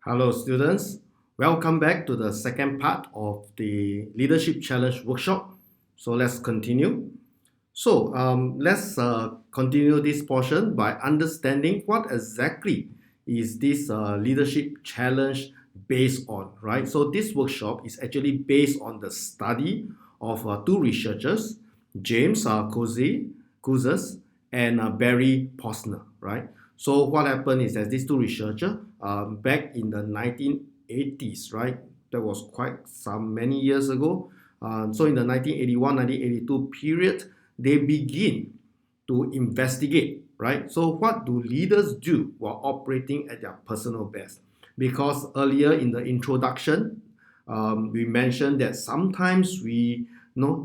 Hello, students. Welcome back to the second part of the Leadership Challenge workshop. So let's continue. Let's continue this portion by understanding what exactly is this leadership challenge based on, right? So this workshop is actually based on the study of two researchers, James Couzes and Barry Posner, right? So what happened is that these two researchers, back in the 1980s, right? That was quite some many years ago. So in the 1981, 1982 period, they begin to investigate, right? So what do leaders do while operating at their personal best? Because earlier in the introduction, we mentioned that sometimes we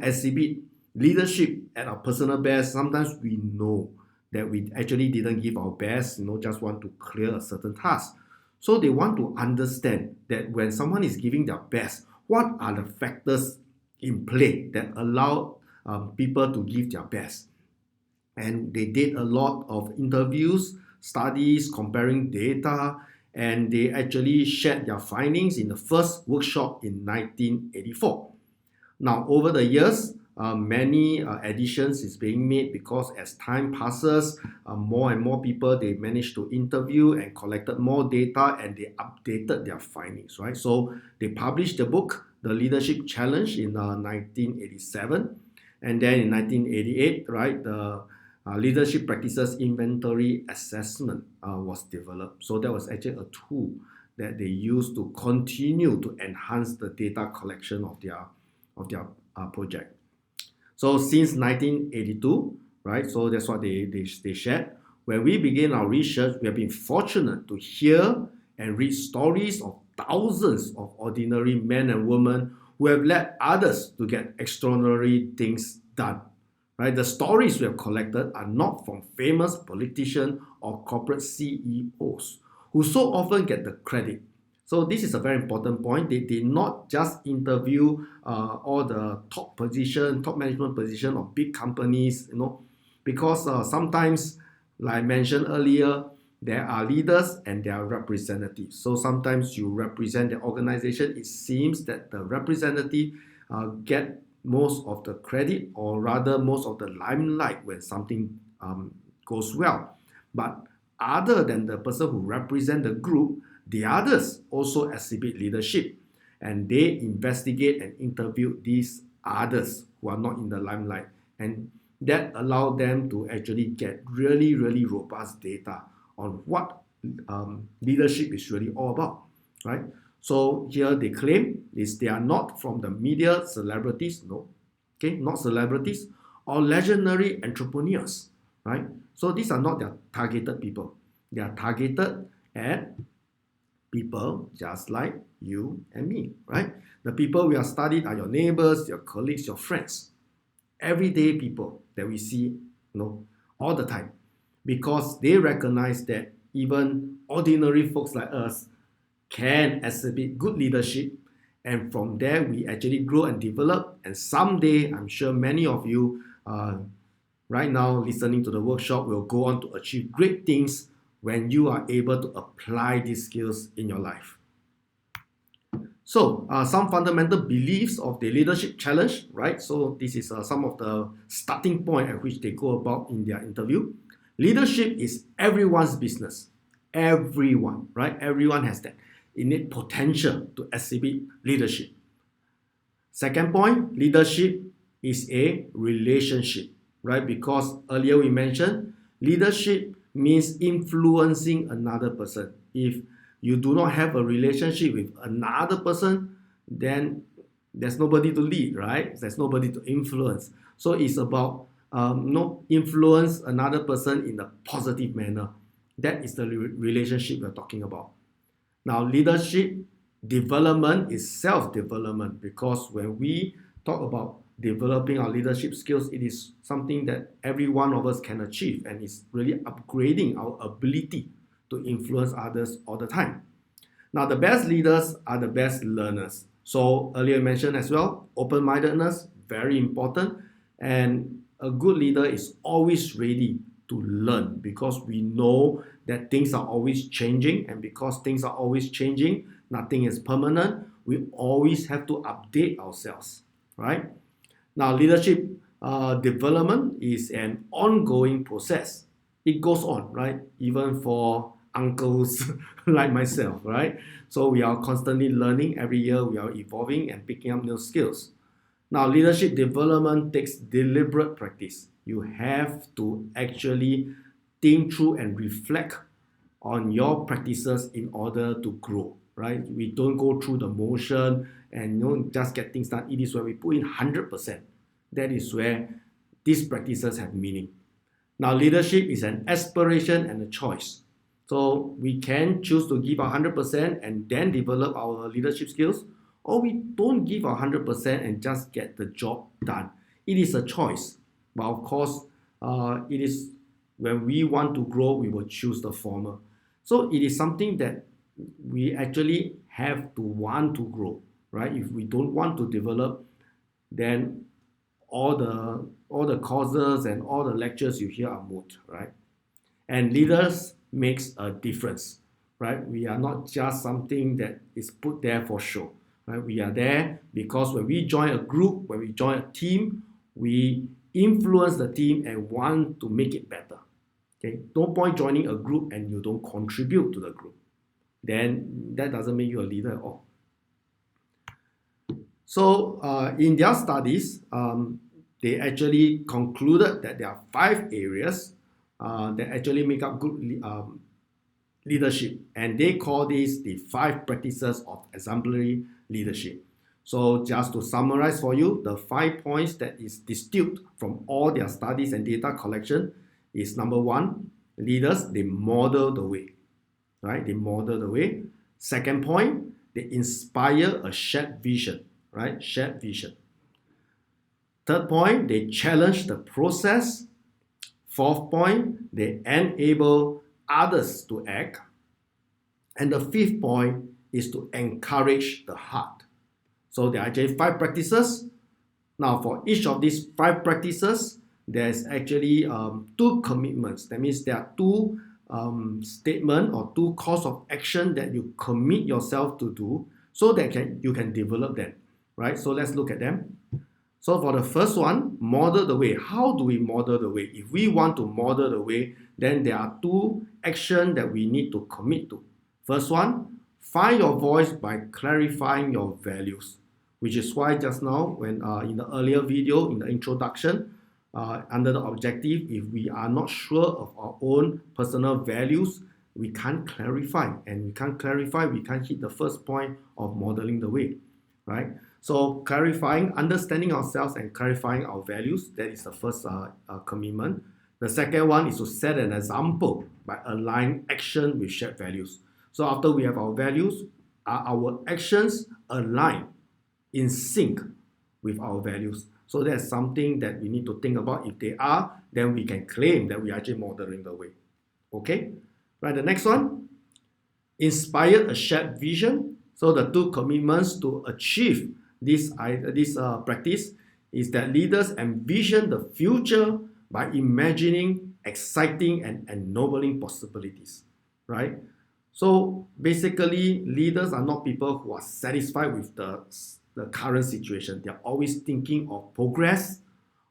exhibit leadership at our personal best. Sometimes we know that we actually didn't give our best, just want to clear a certain task. So they want to understand that when someone is giving their best, what are the factors in play that allow people to give their best? And they did a lot of interviews, studies, comparing data, and they actually shared their findings in the first workshop in 1984. Now, over the years, many additions is being made because as time passes, more and more people they managed to interview and collected more data and they updated their findings, right? So they published the book, The Leadership Challenge, in 1987, and then in 1988, right, the Leadership Practices Inventory Assessment was developed. So that was actually a tool that they used to continue to enhance the data collection of their project. So since 1982, right? So that's what they shared. When we begin our research, we have been fortunate to hear and read stories of thousands of ordinary men and women who have led others to get extraordinary things done. Right? The stories we have collected are not from famous politicians or corporate CEOs who so often get the credit. So this is a very important point. They did not just interview all the top management position of big companies, because sometimes, like I mentioned earlier, there are leaders and there are representatives. So sometimes you represent the organization. It seems that the representative get most of the credit, or rather most of the limelight when something goes well. But other than the person who represent the group, the others also exhibit leadership, and they investigate and interview these others who are not in the limelight, and that allow them to actually get really, really robust data on what leadership is really all about, right? So here they claim is they are not from the media celebrities, no, okay, not celebrities or legendary entrepreneurs, right? So these are not their targeted people. They are targeted at people just like you and me, right? The people we are studied are your neighbors, your colleagues, your friends, everyday people that we see, all the time, because they recognize that even ordinary folks like us can exhibit good leadership, and from there we actually grow and develop. And someday, I'm sure many of you right now listening to the workshop will go on to achieve great things when you are able to apply these skills in your life. So, some fundamental beliefs of the leadership challenge, right? So, this is some of the starting point at which they go about in their interview. Leadership is everyone's business. Everyone, right? Everyone has that innate potential to exhibit leadership. Second point, leadership is a relationship, right? Because earlier we mentioned leadership means influencing another person. If you do not have a relationship with another person, then there's nobody to lead, right? There's nobody to influence. So it's about influence another person in a positive manner. That is the relationship we're talking about. Now, leadership development is self-development, because when we talk about developing our leadership skills, it is something that every one of us can achieve, and it's really upgrading our ability to influence others all the time. Now, the best leaders are the best learners. So earlier mentioned as well, open-mindedness, very important. And a good leader is always ready to learn, because we know that things are always changing, and because things are always changing, nothing is permanent. We always have to update ourselves, right? Now, leadership development is an ongoing process. It goes on, right? Even for uncles like myself, right? So we are constantly learning. Every year we are evolving and picking up new skills. Now, leadership development takes deliberate practice. You have to actually think through and reflect on your practices in order to grow, right? We don't go through the motion and just get things done. It is where we put in 100%. That is where these practices have meaning. Now, leadership is an aspiration and a choice. So we can choose to give 100% and then develop our leadership skills, or we don't give 100% and just get the job done. It is a choice. But of course, it is when we want to grow, we will choose the former. So it is something that we actually have to want to grow, right? If we don't want to develop, then all the courses and all the lectures you hear are moot, right? And leaders makes a difference, right? We are not just something that is put there for show, right? We are there because when we join a group, when we join a team, we influence the team and want to make it better. Okay, no point joining a group and you don't contribute to the group. Then that doesn't make you a leader at all. So in their studies, they actually concluded that there are 5 areas that actually make up good leadership, and they call these the 5 practices of exemplary leadership. So just to summarize for you, the 5 points that is distilled from all their studies and data collection is: number 1, leaders, they model the way, right? They model the way. Second point, they inspire a shared vision, right? Shared vision. Third point, they challenge the process. Fourth point, they enable others to act. And the 5th point is to encourage the heart. So there are actually 5 practices. Now, for each of these 5 practices, there's actually 2 commitments. That means there are 2 statements or 2 calls of action that you commit yourself to do, so that you can develop them, right? So let's look at them. So for the first one, model the way. How do we model the way? If we want to model the way, then there are 2 actions that we need to commit to. First one, find your voice by clarifying your values, which is why just now, when in the earlier video, in the introduction, under the objective, if we are not sure of our own personal values, we can't clarify. And we can't clarify, we can't hit the first point of modeling the way, right? So clarifying, understanding ourselves and clarifying our values, that is the first commitment. The second one is to set an example by aligning action with shared values. So after we have our values, are our actions aligned, in sync with our values? So that's something that we need to think about. If they are, then we can claim that we are actually modeling the way. Okay? Right, the next one, inspire a shared vision. So the 2 commitments to achieve this practice is that leaders envision the future by imagining exciting and ennobling possibilities, right? So basically, leaders are not people who are satisfied with the current situation. They're always thinking of progress,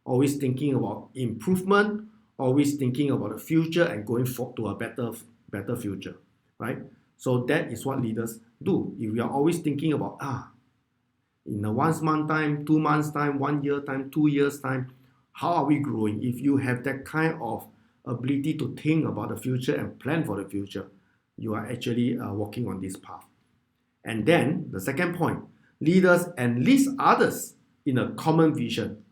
always thinking about improvement, always thinking about the future and going forward to a better future, right? So that is what leaders do. If we are always thinking about, in a 1 month time, 2 months time, 1 year time, 2 years time, how are we growing? If you have that kind of ability to think about the future and plan for the future, you are actually walking on this path. And then the second point, leaders enlist others in a common vision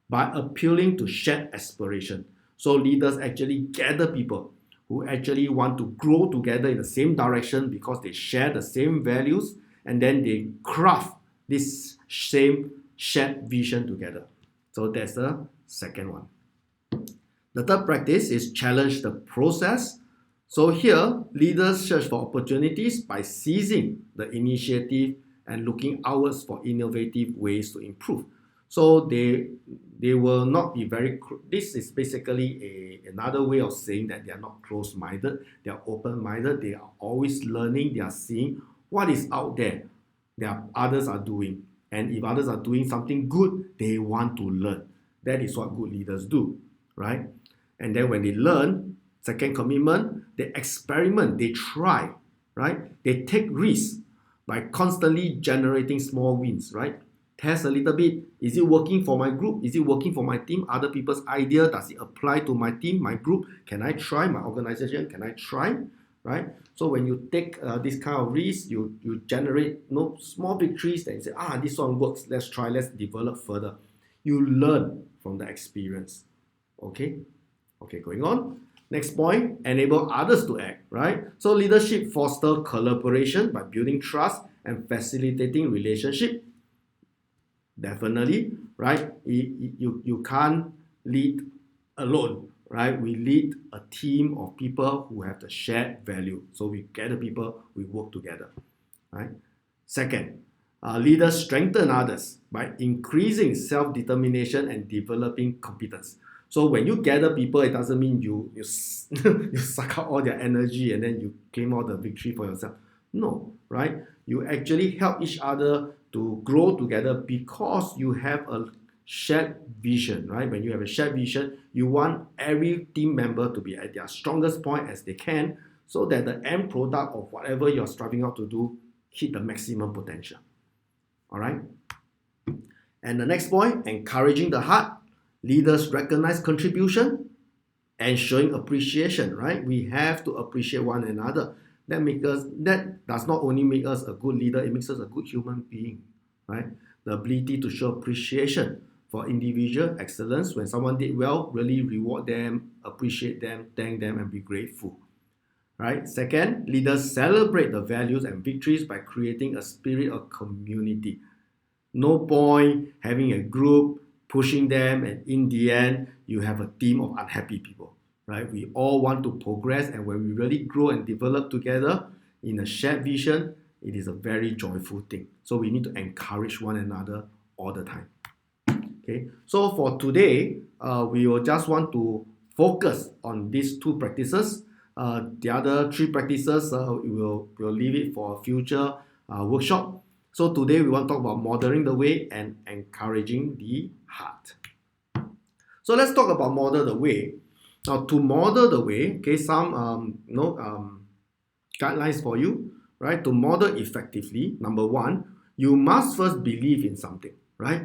by appealing to shared aspiration. So leaders actually gather people who actually want to grow together in the same direction because they share the same values, and then they craft this same shared vision together. So that's the second one. The third practice is challenge the process. So here, leaders search for opportunities by seizing the initiative and looking outwards for innovative ways to improve. So they will not be very, this is basically another way of saying that they are not closed-minded, they are open-minded, they are always learning, they are seeing what is out there that others are doing. And if others are doing something good, they want to learn. That is what good leaders do, right? And then when they learn, second commitment, they experiment, they try, right? They take risks by constantly generating small wins, right? Test a little bit. Is it working for my group? Is it working for my team? Other people's idea? Does it apply to my team, my group? Can I try my organization? Can I try? Right? So when you take this kind of risk, you generate small victories and say, this one works. Let's try. Let's develop further. You learn from the experience. Okay. Okay. Going on. Next point, enable others to act, right? So leadership foster collaboration by building trust and facilitating relationship. Definitely, right? You can't lead alone, right? We lead a team of people who have the shared value. So we gather people, we work together, right? Second, leaders strengthen others by increasing self-determination and developing competence. So when you gather people, it doesn't mean you you suck out all their energy and then you claim all the victory for yourself. No, right? You actually help each other to grow together because you have a shared vision, right? When you have a shared vision, you want every team member to be at their strongest point as they can so that the end product of whatever you're striving out to do hit the maximum potential. All right? And the next point, encouraging the heart. Leaders recognize contribution and showing appreciation, right? We have to appreciate one another. That does not only make us a good leader, it makes us a good human being, right? The ability to show appreciation for individual excellence. When someone did well, really reward them, appreciate them, thank them, and be grateful, right? Second, leaders celebrate the values and victories by creating a spirit of community. No point having a group, pushing them, and in the end, you have a team of unhappy people. Right? We all want to progress, and when we really grow and develop together in a shared vision, it is a very joyful thing. So we need to encourage one another all the time. Okay. So for today, we will just want to focus on these two practices. The other three practices, we'll leave it for a future workshop. So today we want to talk about modeling the way and encouraging the heart. So let's talk about model the way. Now, to model the way, okay, some guidelines for you, right? To model effectively, number one, you must first believe in something, right?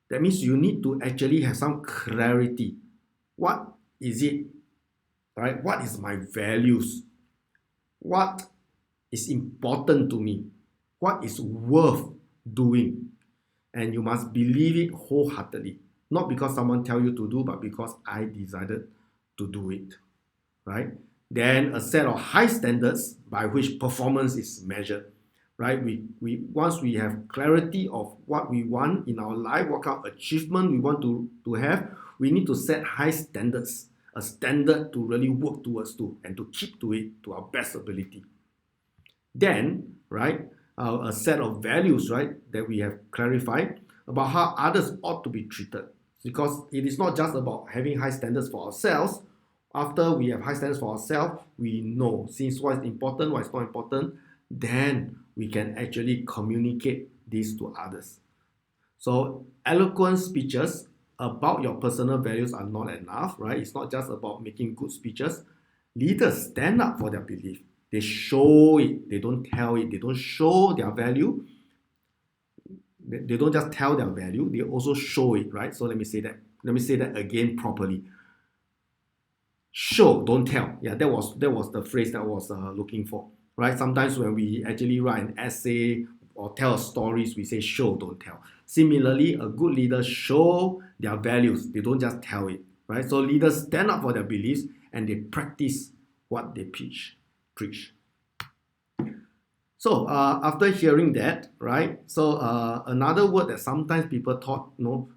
That means you need to actually have some clarity. What is it, right? What is my values? What is important to me? What is worth doing? And you must believe it wholeheartedly. Not because someone tell you to do, but because I decided to do it, right? Then a set of high standards by which performance is measured, right? Once we have clarity of what we want in our life, what kind of achievement we want to have, we need to set high standards, a standard to really work towards and to keep to it to our best ability. Then, right, a set of values, right, that we have clarified about how others ought to be treated. Because it is not just about having high standards for ourselves. After we have high standards for ourselves, we know since what is important, what is not important, then we can actually communicate this to others. So eloquent speeches about your personal values are not enough, right? It's not just about making good speeches. Leaders stand up for their belief. They show it. They don't tell it. They don't show their value. They don't just tell their value, they also show it, right? So let me say that again properly. Show, don't tell. Yeah, that was the phrase that I was looking for, right? Sometimes when we actually write an essay or tell stories, we say show, don't tell. Similarly, a good leader show their values. They don't just tell it, right? So leaders stand up for their beliefs and they practice what they preach. So after hearing that, right? So another word that sometimes people thought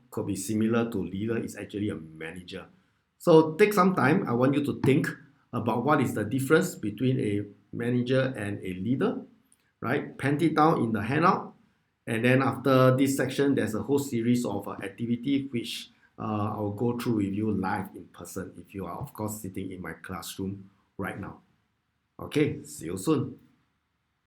could be similar to leader is actually a manager. So take some time. I want you to think about what is the difference between a manager and a leader, right? Pen it down in the handout And then after this section, there's a whole series of activity which I'll go through with you live in person if you are, of course, sitting in my classroom right now. Okay, see you soon.